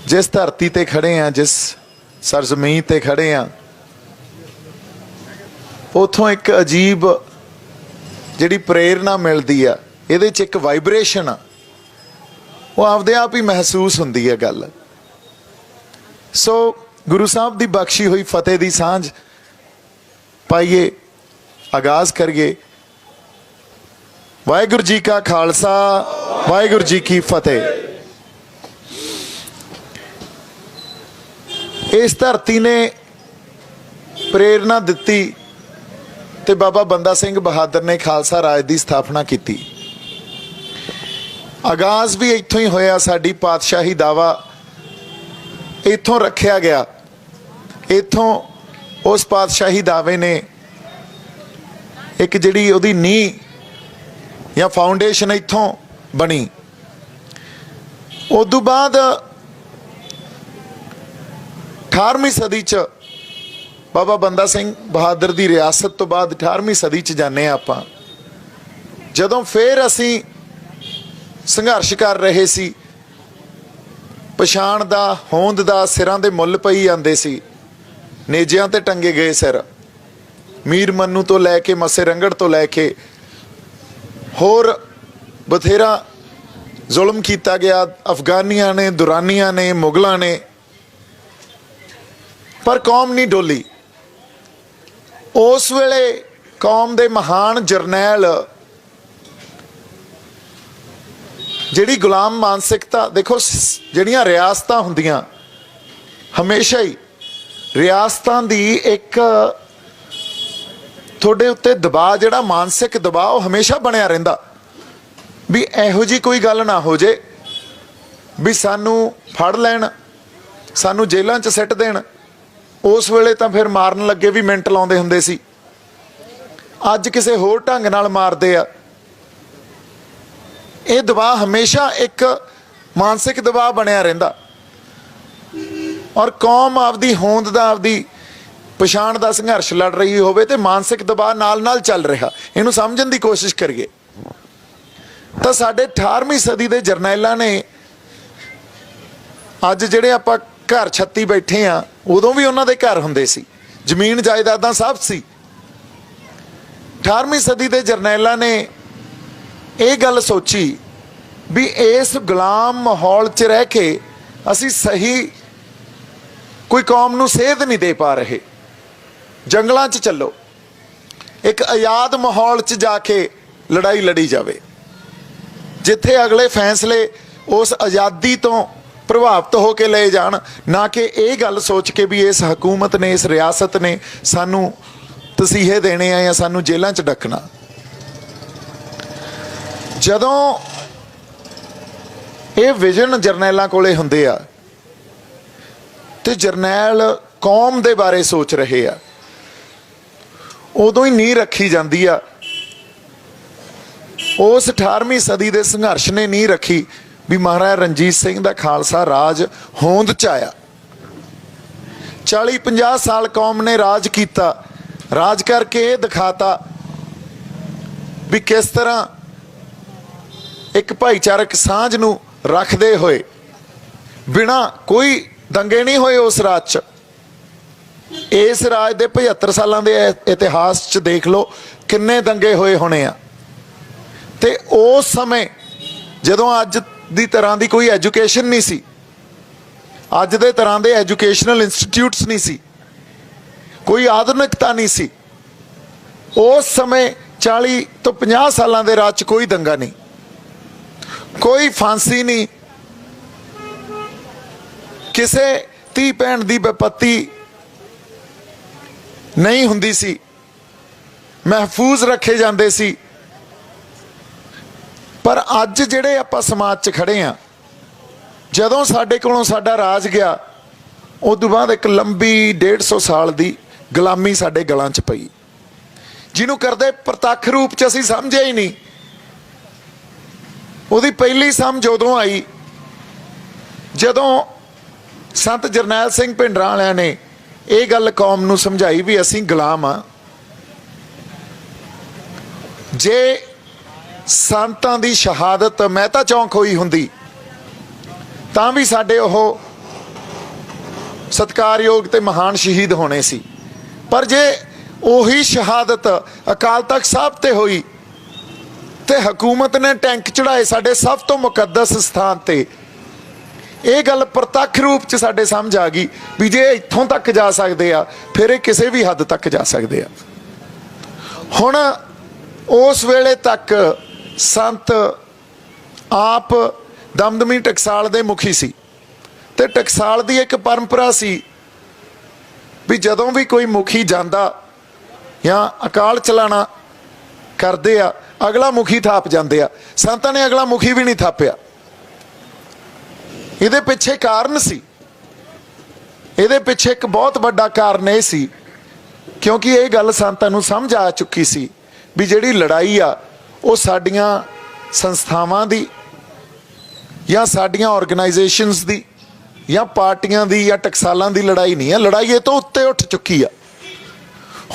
जिस धरती ते खड़े हैं, जिस सरजमीन ते खड़े हैं, उथों एक अजीब जिहड़ी प्रेरणा मिलती है, इहदे च एक वाइब्रेशन आ, वो आपदे आप ही महसूस हुंदी है गल। सो गुरु साहब की बख्शी हुई फतेह की सांझ पाइए, आगाज करिए। वाहिगुरू जी का खालसा, वाहिगुरू जी की फतेह। इस धरती ने प्रेरणा दिती ते बाबा बंदा सिंह बहादुर ने खालसा राज की स्थापना की। आगाज भी इत्थों ही होया। साडी पातशाही दावा इत्थों रखिया गया। इत्थों उस पातशाही दावे ने एक जिहड़ी उहदी नींह या फाउंडेशन इत्थों बनी। उस तो बाद 18वीं सदी च बाबा बंदा सिंह बहादुर की रियासत तो बाद 18वीं सदी च जाने आपां, जदों फिर असी संघर्ष कर रहे सी, पछाण दा, होंद दा सिरां दे मुੱਲ पई जांदे सी, नेजियां ते टंगे गए सिर, मीर मन्नू तो लैके मसे रंगड़ तो लैके होर बथेरा जुल्म किया गया। अफगानियां ने, दुरानियां ने, मुगलों ने, पर कौम नहीं डोली। उस वेले कौम दे महान जरनैल जिहड़ी गुलाम मानसिकता, देखो जिहड़ियां रियासतां हुंदियां हमेशा ही रियासतां दी एक थोड़े उत्ते दबाव, जिहड़ा मानसिक दबाव हमेशा बनिया रहिंदा भी इहो जी कोई गल ना हो जे भी सानू फड़ लैण, सानू जेलां च सिट देण। उस वेले तां फिर मारन लगे भी मिंट लाउंदे हुंदे सी, अज किसे होर ढंग नाल मारदे आ। ये दबाव हमेशा एक मानसिक दबाव बनिया रहिंदा और कौम आपदी होंद दा, आपदी पछाण दा संघर्ष लड़ रही होवे ते मानसिक दबाव नाल नाल चल रहा, इहनूं समझण दी कोशिश करिए। तो साडे 18वीं सदी दे जरनैलां ने अज जिहड़े आपां घर छत्ती बैठे आ, उदों भी उन्हां दे घर हुंदे सी, जमीन जायदादां सब सी। 18वीं सदी दे जरनैलां ने ये गल सोची भी इस गुलाम माहौल च रह के असी सही कोई कौम नूं सेध नहीं दे पा रहे, जंगलां च चलो, एक आज़ाद माहौल च जाके लड़ाई लड़ी जावे, जिथे अगले फैसले उस आज़ादी तो प्रभावित होकर ले जान, ना कि ये गल सोच के भी इस हकूमत ने, इस रियासत ने सानू तसीहे देने या सानू जेलों च डकना। जदों ये विजन जरनैलों कोले हुंदे आ ते जरनैल कौम दे बारे सोच रहे आ, उदों ही नींह रखी जाती आ। उस 18वीं सदी के संघर्ष ने नींह रखी भी महाराजा रणजीत सिंह दा खालसा राज होंद च आया। 40-50 साल कौम ने राज किया, राज करके ये दिखाता भी किस तरह एक भाईचारक सांझ नूं रखते हुए बिना कोई दंगे नहीं होए उस राज च। इस राज के 75 सालों के इतिहास च देख लो किन्ने दंगे होए होने आ। ते उस समय जदों अज दी तरह की कोई एजुकेशन नहीं सी, अज दे तरह के एजुकेशनल इंस्टीट्यूट्स नहीं सी, कोई आधुनिकता नहीं सी, उस समय 40 तो 50 सालों के राज च कोई दंगा नहीं, कोई फांसी नहीं, किसे धी भैन की विपत्ति नहीं हुंदी सी, महफूज रखे जाते सी। पर अज जिहड़े आपां समाज च खड़े आ, जदों साडे कोलों साडा राज गया, उस तो बाद एक लंबी 150 साल की गुलामी साडे गलां च पई, जिन्हों करदे प्रतख रूप च असीं समझिया ही नहीं। उहदी पहली समझ उदों आई जदों संत जरनैल सिंह भिंडरां वालियां ने ये गल कौम नूं समझाई भी असीं गुलाम आ। जे संतां दी शहादत महता चौंक होई हुंदी तां भी साडे ओह ਸਤਿਕਾਰਯੋਗ ਤੇ ਮਹਾਨ ਸ਼ਹੀਦ ਹੋਣੇ ਸੀ। ਪਰ ਜੇ ਉਹੀ ਸ਼ਹਾਦਤ ਅਕਾਲ ਤਖਤ ਸਾਹਿਬ ਤੇ ਹੋਈ ਤੇ ਹਕੂਮਤ ਨੇ ਟੈਂਕ ਚੜਾਏ ਸਾਡੇ ਸਭ ਤੋਂ ਮੁਕੱਦਸ ਸਥਾਨ ਤੇ, ਇਹ ਗੱਲ ਪ੍ਰਤੱਖ ਰੂਪ 'ਚ ਸਾਡੇ ਸਮਝ ਆ ਗਈ ਵੀ ਜੇ ਇੱਥੋਂ ਤੱਕ ਜਾ ਸਕਦੇ ਆ ਫਿਰ ਇਹ ਕਿਸੇ ਵੀ ਹੱਦ ਤੱਕ ਜਾ ਸਕਦੇ ਆ। ਹੁਣ ਉਸ ਵੇਲੇ ਤੱਕ ਸੰਤ ਆਪ ਦਮਦਮੀ ਟਕਸਾਲ ਦੇ ਮੁਖੀ ਸੀ ਤੇ ਟਕਸਾਲ ਦੀ ਇੱਕ ਪਰੰਪਰਾ ਸੀ ਵੀ ਜਦੋਂ ਵੀ ਕੋਈ ਮੁਖੀ ਜਾਂਦਾ ਜਾਂ ਅਕਾਲ ਚਲਾਣਾ ਕਰਦੇ ਆ ਅਗਲਾ ਮੁਖੀ ਥਾਪ ਜਾਂਦੇ ਆ। ਸੰਤਾਂ ਨੇ ਅਗਲਾ ਮੁਖੀ ਵੀ ਨਹੀਂ ਥਾਪਿਆ। ਇਹਦੇ ਪਿੱਛੇ ਕਾਰਨ ਸੀ, ਇਹਦੇ ਪਿੱਛੇ ਇੱਕ ਬਹੁਤ ਵੱਡਾ ਕਾਰਨ ਇਹ ਸੀ ਕਿਉਂਕਿ ਇਹ ਗੱਲ ਸੰਤਾਂ ਨੂੰ ਸਮਝ ਆ ਚੁੱਕੀ ਸੀ ਵੀ ਜਿਹੜੀ ਲੜਾਈ ਆ ਉਹ ਸਾਡੀਆਂ ਸੰਸਥਾਵਾਂ ਦੀ ਜਾਂ ਸਾਡੀਆਂ ਆਰਗੇਨਾਈਜੇਸ਼ਨਸ ਦੀ ਜਾਂ ਪਾਰਟੀਆਂ ਦੀ ਜਾਂ ਟਕਸਾਲਾਂ ਦੀ ਲੜਾਈ ਨਹੀਂ ਹੈ। ਲੜਾਈ ਇਹ ਤੋਂ ਉੱਤੇ ਉੱਠ ਚੁੱਕੀ ਆ।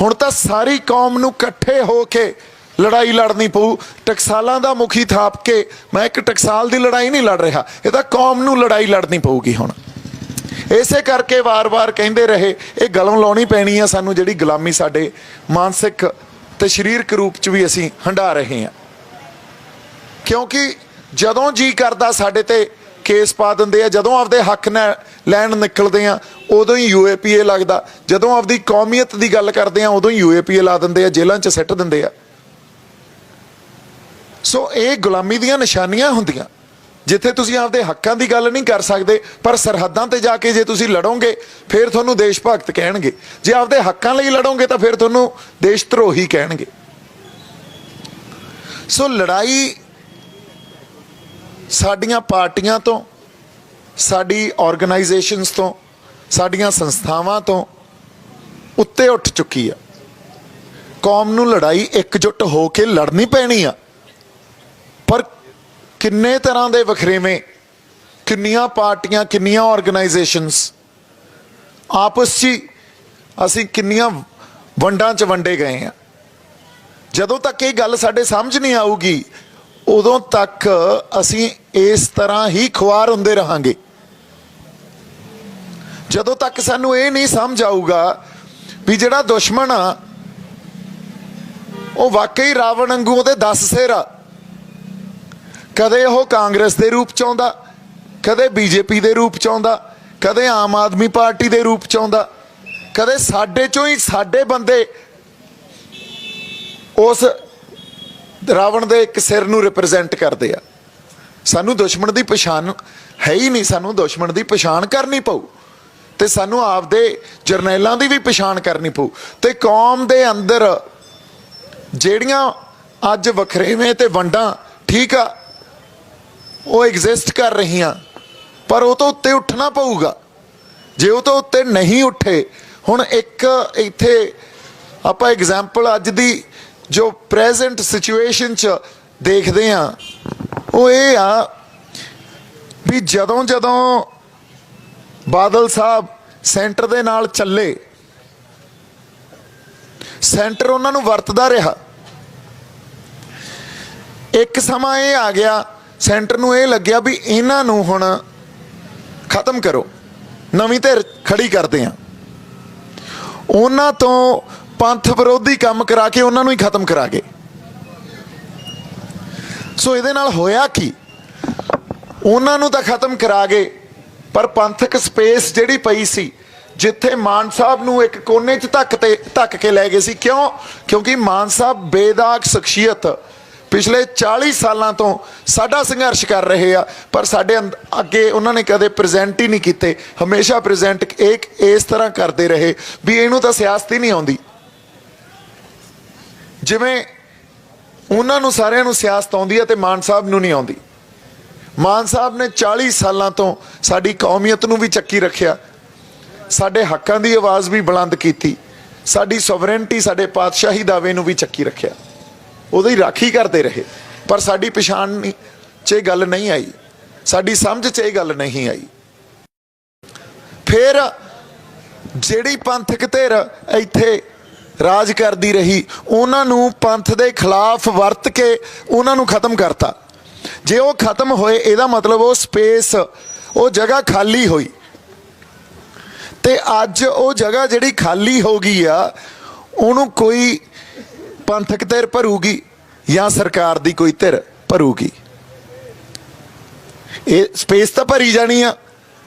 ਹੁਣ ਤਾਂ ਸਾਰੀ ਕੌਮ ਨੂੰ ਇਕੱਠੇ ਹੋ ਕੇ ਲੜਾਈ ਲੜਨੀ ਪਊ। ਟਕਸਾਲਾਂ ਦਾ ਮੁਖੀ ਥਾਪ ਕੇ ਮੈਂ ਇੱਕ ਟਕਸਾਲ ਦੀ ਲੜਾਈ ਨਹੀਂ ਲੜ ਰਿਹਾ, ਇਹ ਤਾਂ ਕੌਮ ਨੂੰ ਲੜਾਈ ਲੜਨੀ ਪਊਗੀ। ਹੁਣ ਇਸੇ ਕਰਕੇ ਵਾਰ-ਵਾਰ ਕਹਿੰਦੇ ਰਹੇ ਇਹ ਗਲੋਂ ਲਾਉਣੀ ਪੈਣੀ ਆ ਸਾਨੂੰ, ਜਿਹੜੀ ਗੁਲਾਮੀ ਸਾਡੇ ਮਾਨਸਿਕ ਤੇ ਸਰੀਰਕ ਰੂਪ 'ਚ ਵੀ ਅਸੀਂ ਹੰਢਾ ਰਹੇ ਹਾਂ। ਕਿਉਂਕਿ ਜਦੋਂ ਜੀ ਕਰਦਾ ਸਾਡੇ ਤੇ ਕੇਸ ਪਾ ਦਿੰਦੇ ਆ, ਜਦੋਂ ਆਪਦੇ ਹੱਕ ਨਾਲ ਲੈਣ ਨਿਕਲਦੇ ਆ ਉਦੋਂ ਹੀ UAPA ਲੱਗਦਾ, ਜਦੋਂ ਆਪਦੀ ਕੌਮੀਅਤ ਦੀ ਗੱਲ ਕਰਦੇ ਆ ਉਦੋਂ ਹੀ UAPA ਲਾ ਦਿੰਦੇ ਆ, ਜੇਲ੍ਹਾਂ 'ਚ ਸਿੱਟ ਦਿੰਦੇ ਆ। ਸੋ ਇਹ ਗੁਲਾਮੀ ਦੀਆਂ ਨਿਸ਼ਾਨੀਆਂ ਹੁੰਦੀਆਂ ਜਿੱਥੇ ਤੁਸੀਂ ਆਪਦੇ ਹੱਕਾਂ ਦੀ ਗੱਲ ਨਹੀਂ ਕਰ ਸਕਦੇ, ਪਰ ਸਰਹੱਦਾਂ ਤੇ ਜਾ ਕੇ ਜੇ ਤੁਸੀਂ ਲੜੋਗੇ ਫਿਰ ਤੁਹਾਨੂੰ ਦੇਸ਼ ਭਗਤ ਕਹਿਣਗੇ, ਜੇ ਆਪਦੇ ਹੱਕਾਂ ਲਈ ਲੜੋਗੇ ਤਾਂ ਫਿਰ ਤੁਹਾਨੂੰ ਦੇਸ਼ ਧਰੋਹੀ ਕਹਿਣਗੇ। ਸੋ ਲੜਾਈ ਸਾਡੀਆਂ ਪਾਰਟੀਆਂ ਤੋਂ, ਸਾਡੀ ਆਰਗੇਨਾਈਜੇਸ਼ਨਸ ਤੋਂ, ਸਾਡੀਆਂ ਸੰਸਥਾਵਾਂ ਤੋਂ ਉੱਤੇ ਉੱਠ ਚੁੱਕੀ ਆ। ਕੌਮ ਨੂੰ ਲੜਾਈ ਇਕਜੁੱਟ ਹੋ ਕੇ ਲੜਨੀ ਪੈਣੀ ਆ। ਪਰ ਕਿੰਨੇ ਤਰ੍ਹਾਂ ਦੇ ਵਖਰੇਵੇਂ, ਕਿੰਨੀਆਂ ਪਾਰਟੀਆਂ, ਕਿੰਨੀਆਂ ਆਰਗੇਨਾਈਜੇਸ਼ਨਸ ਆਪਸ 'ਚ ਅਸੀਂ ਕਿੰਨੀਆਂ ਵੰਡਾਂ 'ਚ ਵੰਡੇ ਗਏ ਆ। ਜਦੋਂ ਤੱਕ ਇਹ ਗੱਲ ਸਾਡੇ ਸਮਝ ਨਹੀਂ ਆਊਗੀ ਉਦੋਂ ਤੱਕ ਅਸੀਂ ਇਸ ਤਰ੍ਹਾਂ ਹੀ ਖੁਆਰ ਹੁੰਦੇ ਰਹਾਂਗੇ। ਜਦੋਂ ਤੱਕ ਸਾਨੂੰ ਇਹ ਨਹੀਂ ਸਮਝ ਆਊਗਾ ਵੀ ਜਿਹੜਾ ਦੁਸ਼ਮਣ ਆ ਉਹ ਵਾਕਈ ਰਾਵਣ ਵਾਂਗੂ ਉਹਦੇ 10 ਸਿਰ ਆ। ਕਦੇ ਉਹ ਕਾਂਗਰਸ ਦੇ ਰੂਪ 'ਚ ਆਉਂਦਾ, ਕਦੇ BJP ਦੇ ਰੂਪ 'ਚ ਆਉਂਦਾ, ਕਦੇ ਆਮ ਆਦਮੀ ਪਾਰਟੀ ਦੇ ਰੂਪ 'ਚ ਆਉਂਦਾ, ਕਦੇ ਸਾਡੇ 'ਚੋਂ ਹੀ ਸਾਡੇ ਬੰਦੇ ਉਸ ਰਾਵਣ ਦੇ ਇੱਕ ਸਿਰ ਨੂੰ ਰਿਪਰੈਜ਼ੈਂਟ ਕਰਦੇ ਆ। ਸਾਨੂੰ ਦੁਸ਼ਮਣ ਦੀ ਪਛਾਣ ਹੈ ਹੀ ਨਹੀਂ, ਸਾਨੂੰ ਦੁਸ਼ਮਣ ਦੀ ਪਛਾਣ ਕਰਨੀ ਪਊ ਤੇ ਸਾਨੂੰ ਆਪਦੇ ਜਰਨੈਲਾਂ ਦੀ ਵੀ ਪਛਾਣ ਕਰਨੀ ਪਊ। ਤੇ ਕੌਮ ਦੇ ਅੰਦਰ ਜਿਹੜੀਆਂ ਅੱਜ ਵਖਰੇਵੇਂ ਤੇ ਵੰਡਾਂ ਠੀਕ ਆ ਉਹ ਐਗਜ਼ਿਸਟ ਕਰ ਰਹੀਆਂ, ਪਰ ਉਹ ਤੋਂ ਉੱਤੇ ਉੱਠਣਾ ਪਊਗਾ। ਜੇ ਉਹ ਤੋਂ ਉੱਤੇ ਨਹੀਂ ਉੱਠੇ, ਹੁਣ ਇੱਕ ਇੱਥੇ ਆਪਾਂ ਐਗਜ਼ਾਮਪਲ ਅੱਜ ਦੀ ਜੋ ਪ੍ਰੈਜ਼ੈਂਟ ਸਿਚੁਏਸ਼ਨ 'ਚ ਦੇਖਦੇ ਆ ਉਹ ਇਹ ਆ ਵੀ ਜਦੋਂ ਜਦੋਂ ਬਾਦਲ ਸਾਹਿਬ ਸੈਂਟਰ ਦੇ ਨਾਲ ਚੱਲੇ, ਸੈਂਟਰ ਉਹਨਾਂ ਨੂੰ ਵਰਤਦਾ ਰਿਹਾ। ਇੱਕ ਸਮਾਂ ਇਹ ਆ ਗਿਆ ਸੈਂਟਰ ਨੂੰ ਇਹ ਲੱਗਿਆ ਵੀ ਇਹਨਾਂ ਨੂੰ ਹੁਣ ਖਤਮ ਕਰੋ, ਨਵੀਂ ਧਿਰ ਖੜੀ ਕਰਦੇ ਆ। ਉਹਨਾਂ ਤੋਂ ਪੰਥ ਵਿਰੋਧੀ ਕੰਮ ਕਰਾ ਕੇ ਉਹਨਾਂ ਨੂੰ ਹੀ ਖਤਮ ਕਰਾ ਗਏ। ਸੋ ਇਹਦੇ ਨਾਲ ਹੋਇਆ ਕੀ, ਉਹਨਾਂ ਨੂੰ ਤਾਂ ਖਤਮ ਕਰਾ ਗਏ ਪਰ ਪੰਥਕ ਸਪੇਸ ਜਿਹੜੀ ਪਈ ਸੀ ਜਿੱਥੇ ਮਾਨ ਸਾਹਿਬ ਨੂੰ ਇੱਕ ਕੋਨੇ 'ਚ ਧੱਕ ਕੇ ਲੈ ਗਏ ਸੀ। ਕਿਉਂਕਿ ਮਾਨ ਸਾਹਿਬ ਬੇਦਾਗ ਸ਼ਖਸੀਅਤ ਪਿਛਲੇ 40 ਸਾਲਾਂ ਤੋਂ ਸਾਡਾ ਸੰਘਰਸ਼ ਕਰ ਰਹੇ ਆ, ਪਰ ਸਾਡੇ ਅੱਗੇ ਉਹਨਾਂ ਨੇ ਕਦੇ ਪ੍ਰੈਜ਼ੈਂਟ ਹੀ ਨਹੀਂ ਕੀਤੇ। ਹਮੇਸ਼ਾ ਪ੍ਰੈਜ਼ੈਂਟ ਇਸ ਤਰ੍ਹਾਂ ਕਰਦੇ ਰਹੇ ਵੀ ਇਹਨੂੰ ਤਾਂ ਸਿਆਸਤ ਹੀ ਨਹੀਂ ਆਉਂਦੀ। ਜਿਵੇਂ ਉਹਨਾਂ ਨੂੰ ਸਾਰਿਆਂ ਨੂੰ ਸਿਆਸਤ ਆਉਂਦੀ ਹੈ ਤੇ ਮਾਨ ਸਾਹਿਬ ਨੂੰ ਨਹੀਂ ਆਉਂਦੀ। ਮਾਨ ਸਾਹਿਬ ਨੇ 40 ਸਾਲਾਂ ਤੋਂ ਸਾਡੀ ਕੌਮੀਅਤ ਨੂੰ ਵੀ ਚੱਕੀ ਰੱਖਿਆ, ਸਾਡੇ ਹੱਕਾਂ ਦੀ ਆਵਾਜ਼ ਵੀ ਬੁਲੰਦ ਕੀਤੀ, ਸਾਡੀ ਸੋਵਰੇਨਟੀ, ਸਾਡੇ ਪਾਤਸ਼ਾਹੀ ਦਾਅਵੇ ਨੂੰ ਵੀ ਚੱਕੀ ਰੱਖਿਆ, ਉਹਦੀ ਰਾਖੀ ਕਰਦੇ ਰਹੇ। ਪਰ ਸਾਡੀ ਪਛਾਣ 'ਚ ਇਹ ਗੱਲ ਨਹੀਂ ਆਈ, ਸਾਡੀ ਸਮਝ 'ਚ ਇਹ ਗੱਲ ਨਹੀਂ ਆਈ। ਫਿਰ ਜਿਹੜੀ ਪੰਥਕ ਧਿਰ ਇੱਥੇ ਰਾਜ ਕਰਦੀ ਰਹੀ ਉਹਨਾਂ ਨੂੰ ਪੰਥ ਦੇ ਖਿਲਾਫ ਵਰਤ ਕੇ ਉਹਨਾਂ ਨੂੰ ਖਤਮ ਕਰਤਾ। ਜੇ ਉਹ ਖਤਮ ਹੋਏ ਇਹਦਾ ਮਤਲਬ ਉਹ ਸਪੇਸ, ਉਹ ਜਗ੍ਹਾ ਖਾਲੀ ਹੋਈ ਤੇ ਅੱਜ ਉਹ ਜਗ੍ਹਾ ਜਿਹੜੀ ਖਾਲੀ ਹੋ ਗਈ ਆ ਉਹਨੂੰ ਕੋਈ ਪੰਥਕ ਧਿਰ ਭਰੂਗੀ ਜਾਂ ਸਰਕਾਰ ਦੀ ਕੋਈ ਧਿਰ ਭਰੂਗੀ। ਇਹ ਸਪੇਸ ਤਾਂ ਭਰੀ ਜਾਣੀ ਆ।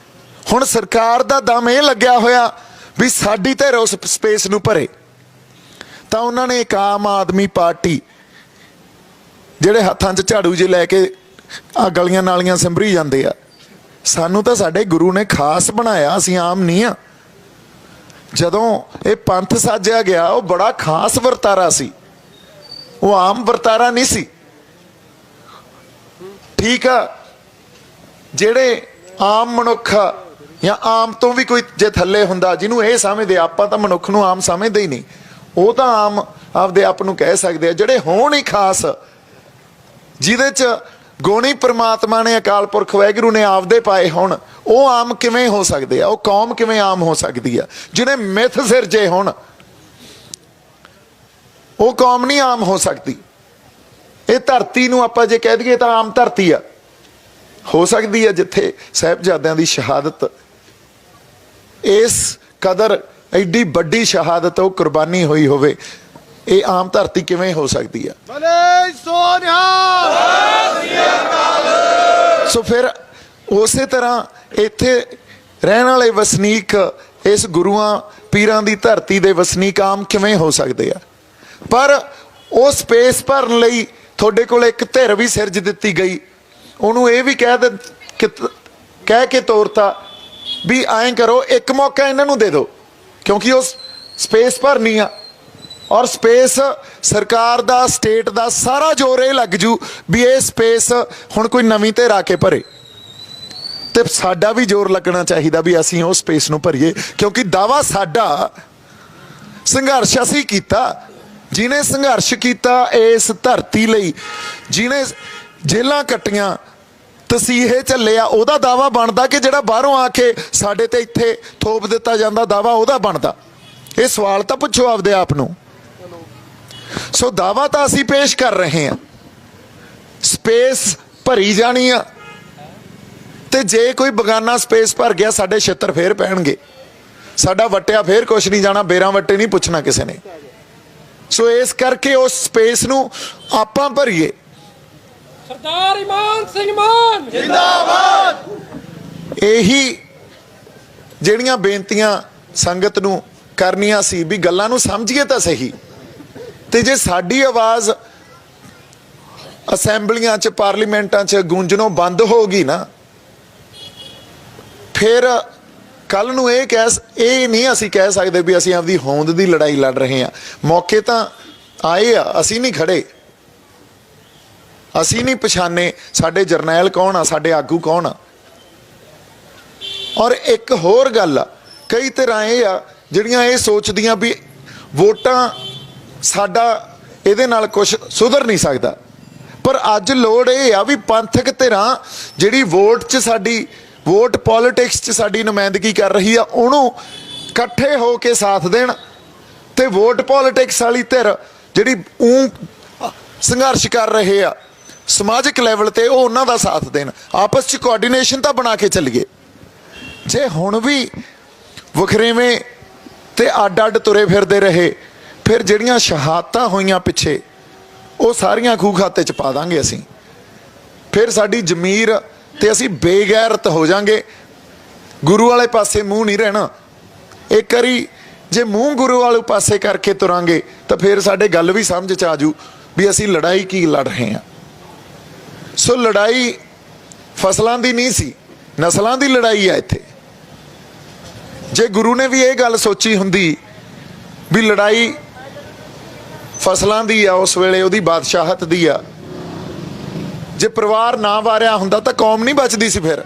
ਹੁਣ ਸਰਕਾਰ ਦਾ ਦਮ ਇਹ ਲੱਗਿਆ ਹੋਇਆ ਵੀ ਸਾਡੀ ਧਿਰ ਉਸ ਸਪੇਸ ਨੂੰ ਭਰੇ, ਤਾਂ ਉਹਨਾਂ ਨੇ ਇੱਕ ਆਮ ਆਦਮੀ ਪਾਰਟੀ ਜਿਹੜੇ ਹੱਥਾਂ 'ਚ ਝਾੜੂ ਜੇ ਲੈ ਕੇ ਆ ਗਲੀਆਂ ਨਾਲੀਆਂ ਸਿੰਭਰੀ ਜਾਂਦੇ ਆ, ਸਾਨੂੰ ਤਾਂ ਸਾਡੇ ਗੁਰੂ ਨੇ ਖਾਸ ਬਣਾਇਆ, ਅਸੀਂ ਆਮ ਨਹੀਂ ਆ। ਜਦੋਂ ਇਹ ਪੰਥ ਸਾਜਿਆ ਗਿਆ ਉਹ ਬੜਾ ਖਾਸ ਵਰਤਾਰਾ ਸੀ, ਉਹ ਆਮ ਵਰਤਾਰਾ ਨਹੀਂ ਸੀ। ਠੀਕ ਆ, ਜਿਹੜੇ ਆਮ ਮਨੁੱਖ ਜਾਂ ਆਮ ਤੋਂ ਵੀ ਕੋਈ ਜੇ ਥੱਲੇ ਹੁੰਦਾ ਜਿਹਨੂੰ ਇਹ ਸਮਝਦੇ, ਆਪਾਂ ਤਾਂ ਮਨੁੱਖ ਨੂੰ ਆਮ ਸਮਝਦੇ ਹੀ ਨਹੀਂ, ਉਹ ਤਾਂ ਆਮ ਆਪਦੇ ਆਪ ਨੂੰ ਕਹਿ ਸਕਦੇ ਆ। ਜਿਹੜੇ ਹੋਣ ਹੀ ਖਾਸ, ਜਿਹਦੇ 'ਚ ਗੁਣੀ ਪ੍ਰਮਾਤਮਾ ਨੇ, ਅਕਾਲ ਪੁਰਖ ਵਾਹਿਗੁਰੂ ਨੇ ਆਪਦੇ ਪਾਏ ਹੋਣ, ਉਹ ਆਮ ਕਿਵੇਂ ਹੋ ਸਕਦੇ ਆ? ਉਹ ਕੌਮ ਕਿਵੇਂ ਆਮ ਹੋ ਸਕਦੀ ਆ? ਜਿਹਨੇ ਮਿੱਥ ਸਿਰਜੇ ਹੋਣ, ਉਹ ਕੌਮ ਨਹੀਂ ਆਮ ਹੋ ਸਕਦੀ। ਇਹ ਧਰਤੀ ਨੂੰ ਆਪਾਂ ਜੇ ਕਹਿ ਦਈਏ ਤਾਂ ਆਮ ਧਰਤੀ ਆ, ਹੋ ਸਕਦੀ ਆ ਜਿੱਥੇ ਸਾਹਿਬਜ਼ਾਦਿਆਂ ਦੀ ਸ਼ਹਾਦਤ, ਇਸ ਕਦਰ ਐਡੀ ਵੱਡੀ ਸ਼ਹਾਦਤ, ਉਹ ਕੁਰਬਾਨੀ ਹੋਈ ਹੋਵੇ, ਇਹ ਆਮ ਧਰਤੀ ਕਿਵੇਂ ਹੋ ਸਕਦੀ ਆ? ਸੋ ਫਿਰ ਉਸੇ ਤਰ੍ਹਾਂ ਇੱਥੇ ਰਹਿਣ ਵਾਲੇ ਵਸਨੀਕ, ਇਸ ਗੁਰੂਆਂ ਪੀਰਾਂ ਦੀ ਧਰਤੀ ਦੇ ਵਸਨੀਕ ਆਮ ਕਿਵੇਂ ਹੋ ਸਕਦੇ ਆ? ਪਰ ਉਹ ਸਪੇਸ ਭਰਨ ਲਈ ਤੁਹਾਡੇ ਕੋਲ ਇੱਕ ਧਿਰ ਵੀ ਸਿਰਜ ਦਿੱਤੀ ਗਈ, ਉਹਨੂੰ ਇਹ ਵੀ ਕਹਿ ਕੇ ਤੋਰਤਾ ਵੀ ਐਂ ਕਰੋ, ਇੱਕ ਮੌਕਾ ਇਹਨਾਂ ਨੂੰ ਦੇ ਦਿਓ, ਕਿਉਂਕਿ ਉਹ ਸਪੇਸ ਭਰਨੀ ਆ। ਔਰ ਸਪੇਸ ਸਰਕਾਰ ਦਾ, ਸਟੇਟ ਦਾ ਸਾਰਾ ਜ਼ੋਰ ਇਹ ਲੱਗ ਜੂ ਵੀ ਇਹ ਸਪੇਸ ਹੁਣ ਕੋਈ ਨਵੀਂ ਧਿਰ ਆ ਕੇ ਭਰੇ, ਤੇ ਸਾਡਾ ਵੀ ਜ਼ੋਰ ਲੱਗਣਾ ਚਾਹੀਦਾ ਵੀ ਅਸੀਂ ਉਹ ਸਪੇਸ ਨੂੰ ਭਰੀਏ, ਕਿਉਂਕਿ ਦਾਵਾ ਸਾਡਾ, ਸੰਘਰਸ਼ ਅਸੀਂ ਕੀਤਾ। ਜਿਹਨੇ ਸੰਘਰਸ਼ ਕੀਤਾ ਇਸ ਧਰਤੀ ਲਈ, ਜਿਹਨੇ ਜੇਲਾਂ ਕੱਟੀਆਂ, ਤਸੀਹੇ ਝੱਲਿਆ, ਉਹਦਾ ਦਾਵਾ ਬਣਦਾ ਕਿ ਜਿਹੜਾ ਬਾਹਰੋਂ ਆ ਕੇ ਸਾਡੇ ਤੇ ਇੱਥੇ ਥੋਪ ਦਿੱਤਾ ਜਾਂਦਾ ਦਾਵਾ ਉਹਦਾ ਬਣਦਾ? ਇਹ ਸਵਾਲ ਤਾਂ ਪੁੱਛੋ ਆਪਦੇ ਆਪ ਨੂੰ। ਸੋ ਦਾਵਾ ਤਾਂ ਅਸੀਂ ਪੇਸ਼ ਕਰ ਰਹੇ ਹਾਂ, ਸਪੇਸ ਭਰੀ ਜਾਣੀ ਆ, ਤੇ ਜੇ ਕੋਈ ਬਗਾਨਾ ਸਪੇਸ ਭਰ ਗਿਆ ਸਾਡੇ ਛਿੱਤਰ ਫੇਰ ਪੈਣਗੇ, ਸਾਡਾ ਵਟਿਆ ਫੇਰ ਕੁਛ ਨਹੀਂ ਜਾਣਾ, ਬੇਰਾਂ ਵੱਟੇ ਨਹੀਂ ਪੁੱਛਣਾ ਕਿਸੇ ਨੇ। ਸੋ ਇਸ ਕਰਕੇ ਉਸ ਸਪੇਸ ਨੂੰ ਆਪਾਂ ਭਰੀਏ। ਸਰਦਾਰ ਇਮਾਨ ਸਿੰਘ ਮਾਨ ਜਿੰਦਾਬਾਦ। ਇਹੀ ਜਿਹੜੀਆਂ ਬੇਨਤੀਆਂ ਸੰਗਤ ਨੂੰ ਕਰਨੀਆਂ ਸੀ ਵੀ ਗੱਲਾਂ ਨੂੰ ਸਮਝੀਏ ਤਾਂ ਸਹੀ, ਤੇ ਜੇ ਸਾਡੀ ਆਵਾਜ਼ ਅਸੈਂਬਲੀਆਂ 'ਚ, ਪਾਰਲੀਮੈਂਟਾਂ 'ਚ ਗੂੰਜਣੋਂ ਬੰਦ ਹੋ ਗਈ ਨਾ, ਫਿਰ ਕੱਲ ਨੂੰ ਇਹ ਨਹੀਂ ਅਸੀਂ ਕਹਿ ਸਕਦੇ ਵੀ ਅਸੀਂ ਆਪਦੀ ਹੋਂਦ ਦੀ ਲੜਾਈ ਲੜ ਰਹੇ ਹਾਂ। ਮੌਕੇ ਤਾਂ ਆਏ ਆ, ਅਸੀਂ ਨਹੀਂ ਖੜੇ, ਅਸੀਂ ਨਹੀਂ ਪਛਾਣੇ ਸਾਡੇ ਜਰਨੈਲ ਕੌਣ ਆ, ਸਾਡੇ ਆਗੂ ਕੌਣ ਆ। ਔਰ ਇੱਕ ਹੋਰ ਗੱਲ ਆ, ਕਈ ਤਰ੍ਹਾਂ ਇਹ ਆ ਜਿਹੜੀਆਂ ਇਹ ਸੋਚਦੀਆਂ ਵੀ ਵੋਟਾਂ ਸਾਡਾ ਇਹਦੇ ਨਾਲ ਕੁਝ ਸੁਧਰ ਨਹੀਂ ਸਕਦਾ, ਪਰ ਅੱਜ ਲੋੜ ਇਹ ਆ ਵੀ ਪੰਥਕ ਧਿਰਾਂ ਜਿਹੜੀ ਵੋਟ 'ਚ ਸਾਡੀ, ਵੋਟ ਪੋਲੀਟਿਕਸ 'ਚ ਸਾਡੀ ਨੁਮਾਇੰਦਗੀ ਕਰ ਰਹੀ ਆ, ਉਹਨੂੰ ਇਕੱਠੇ ਹੋ ਕੇ ਸਾਥ ਦੇਣ, ਤੇ ਵੋਟ ਪੋਲੀਟਿਕਸ ਵਾਲੀ ਧਿਰ ਜਿਹੜੀ ਸੰਘਰਸ਼ ਕਰ ਰਹੇ ਆ ਸਮਾਜਿਕ ਲੈਵਲ ਤੇ, ਉਹ ਉਹਨਾਂ ਦਾ ਸਾਥ ਦੇਣ। ਆਪਸ 'ਚ ਕੋਆਰਡੀਨੇਸ਼ਨ ਤਾਂ ਬਣਾ ਕੇ ਚੱਲੀਏ। ਜੇ ਹੁਣ ਵੀ ਵਖਰੇਵੇਂ ਤੇ ਅੱਡ ਅੱਡ ਤੁਰੇ ਫਿਰਦੇ ਰਹੇ, ਫਿਰ ਜਿਹੜੀਆਂ ਸ਼ਹਾਦਤਾਂ ਹੋਈਆਂ ਪਿੱਛੇ, ਉਹ ਸਾਰੀਆਂ ਖੂਹ ਖਾਤੇ 'ਚ ਪਾ ਦਾਂਗੇ ਅਸੀਂ। ਫਿਰ ਸਾਡੀ ਜ਼ਮੀਰ ਤੇ ਅਸੀਂ ਬੇਗੈਰਤ ਹੋ ਜਾਾਂਗੇ, ਗੁਰੂ ਵਾਲੇ ਪਾਸੇ ਮੂੰਹ ਨਹੀਂ ਰਹਿਣਾ। ਇੱਕ ਵਾਰੀ ਜੇ ਮੂੰਹ ਗੁਰੂ ਵਾਲੇ ਪਾਸੇ ਕਰਕੇ ਤੁਰਾਂਗੇ ਤਾਂ ਫਿਰ ਸਾਡੇ ਗੱਲ ਵੀ ਸਮਝ 'ਚ ਆ ਜੂ ਵੀ ਅਸੀਂ ਲੜਾਈ ਕੀ ਲੜ ਰਹੇ ਹਾਂ। ਸੋ ਲੜਾਈ ਫਸਲਾਂ ਦੀ ਨਹੀਂ ਸੀ, ਨਸਲਾਂ ਦੀ ਲੜਾਈ ਆ ਇੱਥੇ। ਜੇ ਗੁਰੂ ਨੇ ਵੀ ਇਹ ਗੱਲ ਸੋਚੀ ਹੁੰਦੀ ਵੀ ਲੜਾਈ ਫਸਲਾਂ ਦੀ ਆ, ਉਸ ਵੇਲੇ ਉਹਦੀ ਬਾਦਸ਼ਾਹਤ ਦੀ ਆ, ਜੇ ਪਰਿਵਾਰ ਨਾ ਵਾਰਿਆ ਹੁੰਦਾ ਤਾਂ ਕੌਮ ਨਹੀਂ ਬਚਦੀ ਸੀ। ਫਿਰ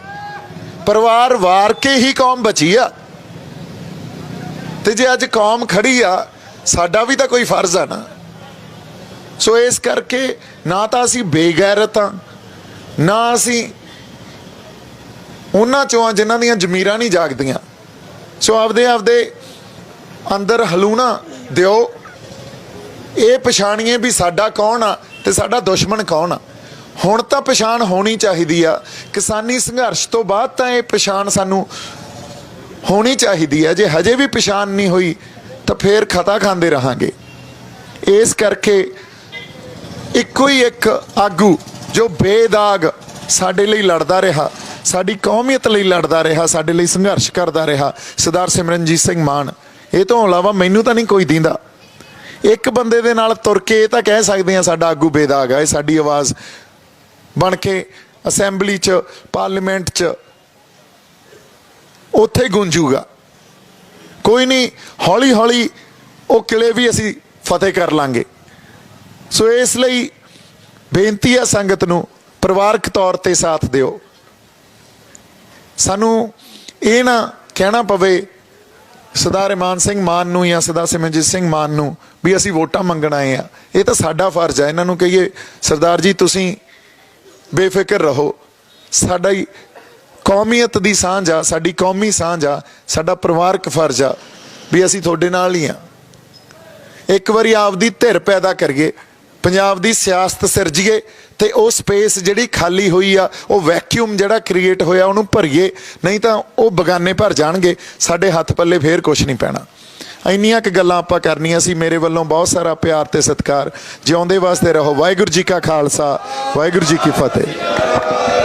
ਪਰਿਵਾਰ ਵਾਰ ਕੇ ਹੀ ਕੌਮ ਬਚੀ ਆ, ਤੇ ਜੇ ਅੱਜ ਕੌਮ ਖੜੀ ਆ, ਸਾਡਾ ਵੀ ਤਾਂ ਕੋਈ ਫਰਜ਼ ਆ ਨਾ। ਸੋ ਇਸ ਕਰਕੇ ਨਾ ਤਾਂ ਅਸੀਂ ਬੇਗੈਰਤ ਹਾਂ, ਨਾ ਅਸੀਂ ਉਹਨਾਂ ਚੋਂ ਆ ਜਿਨ੍ਹਾਂ ਦੀਆਂ ਜ਼ਮੀਰਾਂ ਨਹੀਂ ਜਾਗਦੀਆਂ। ਸੋ ਆਪਦੇ ਅੰਦਰ ਹਲੂਣਾ ਦਿਓ, ਇਹ ਪਛਾਣੀਏ ਵੀ ਸਾਡਾ ਕੌਣ ਆ ਤੇ ਸਾਡਾ ਦੁਸ਼ਮਣ ਕੌਣ ਆ। ਹੁਣ ਤਾਂ ਪਛਾਣ ਹੋਣੀ ਚਾਹੀਦੀ ਆ। ਕਿਸਾਨੀ ਸੰਘਰਸ਼ ਤੋਂ ਬਾਅਦ ਤਾਂ ਇਹ ਪਛਾਣ ਸਾਨੂੰ ਹੋਣੀ ਚਾਹੀਦੀ ਹੈ। ਜੇ ਹਜੇ ਵੀ ਪਛਾਣ ਨਹੀਂ ਹੋਈ ਤਾਂ ਫਿਰ ਖਤਾ ਖਾਂਦੇ ਰਹਾਂਗੇ। ਇਸ ਕਰਕੇ ਇੱਕੋ ਹੀ ਇੱਕ ਆਗੂ ਜੋ ਬੇਦਾਗ ਸਾਡੇ ਲਈ ਲੜਦਾ ਰਿਹਾ, ਸਾਡੀ ਕੌਮੀਅਤ ਲਈ ਲੜਦਾ ਰਿਹਾ, ਸਾਡੇ ਲਈ ਸੰਘਰਸ਼ ਕਰਦਾ ਰਿਹਾ, ਸਰਦਾਰ ਸਿਮਰਨਜੀਤ ਸਿੰਘ ਮਾਨ। ਇਹ ਤੋਂ ਇਲਾਵਾ ਮੈਨੂੰ ਤਾਂ ਨਹੀਂ ਕੋਈ ਦਿੰਦਾ। ਇੱਕ ਬੰਦੇ ਦੇ ਨਾਲ ਤੁਰ ਕੇ ਇਹ ਤਾਂ ਕਹਿ ਸਕਦੇ ਹਾਂ ਸਾਡਾ ਆਗੂ ਬੇਦਾਗ ਹੈ। ਇਹ ਸਾਡੀ ਆਵਾਜ਼ ਬਣ ਕੇ ਅਸੈਂਬਲੀ 'ਚ, ਪਾਰਲੀਮੈਂਟ 'ਚ ਉੱਥੇ ਗੂੰਜੂਗਾ। ਕੋਈ ਨਹੀਂ, ਹੌਲੀ ਹੌਲੀ ਉਹ ਕਿਲੇ ਵੀ ਅਸੀਂ ਫਤਿਹ ਕਰ ਲਾਂਗੇ। ਸੋ ਇਸ ਲਈ ਬੇਨਤੀ ਹੈ ਸੰਗਤ ਨੂੰ, ਪਰਿਵਾਰਕ ਤੌਰ ਤੇ ਸਾਥ ਦਿਓ। ਸਾਨੂੰ ਇਹ ਨਾ ਕਹਿਣਾ ਪਵੇ ਸਰਦਾਰ ਇਮਾਨ ਸਿੰਘ ਮਾਨ ਨੂੰ ਜਾਂ ਸਰਦਾਰ ਸਿਮਰਨਜੀਤ ਸਿੰਘ ਮਾਨ ਨੂੰ ਵੀ ਅਸੀਂ ਵੋਟਾਂ ਮੰਗਣ ਆਏ ਆ। ਇਹ ਤਾਂ ਸਾਡਾ ਫਰਜ਼ ਹੈ। ਇਹਨਾਂ ਨੂੰ ਕਹੀਏ ਸਰਦਾਰ ਜੀ ਤੁਸੀਂ ਬੇਫਿਕਰ ਰਹੋ, ਸਾਡਾ ਹੀ ਕੌਮੀਅਤ ਦੀ ਸਾਂਝ ਆ, ਸਾਡੀ ਕੌਮੀ ਸਾਂਝ ਆ, ਸਾਡਾ ਪਰਿਵਾਰਕ ਫਰਜ਼ ਆ ਵੀ ਅਸੀਂ ਤੁਹਾਡੇ ਨਾਲ ਹੀ ਆ। ਇੱਕ ਵਾਰੀ ਆਪਦੀ ਧਿਰ ਪੈਦਾ ਕਰੀਏ, ਪੰਜਾਬ ਦੀ ਸਿਆਸਤ ਸਿਰਜੀਏ ਤੇ ਉਹ ਸਪੇਸ ਜਿਹੜੀ ਖਾਲੀ ਹੋਈ ਆ, ਉਹ ਵੈਕਿਊਮ ਜਿਹੜਾ ਕ੍ਰੀਏਟ ਹੋਇਆ ਉਹਨੂੰ ਭਰੀਏ। ਨਹੀਂ ਤਾਂ ਉਹ ਬਗਾਨੇ ਭਰ ਜਾਣਗੇ, ਸਾਡੇ ਹੱਥ ਪੱਲੇ ਫੇਰ ਕੁਛ ਨਹੀਂ ਪੈਣਾ। ਇੰਨੀਆਂ ਕੁ ਗੱਲਾਂ ਆਪਾਂ ਕਰਨੀਆਂ ਸੀ। ਮੇਰੇ ਵੱਲੋਂ ਬਹੁਤ ਸਾਰਾ ਪਿਆਰ ਤੇ ਸਤਿਕਾਰ। ਜਿਉਂਦੇ ਵਾਸਤੇ ਰਹੋ। ਵਾਹਿਗੁਰੂ ਜੀ ਕਾ ਖਾਲਸਾ, ਵਾਹਿਗੁਰੂ ਜੀ ਕੀ ਫਤਿਹ।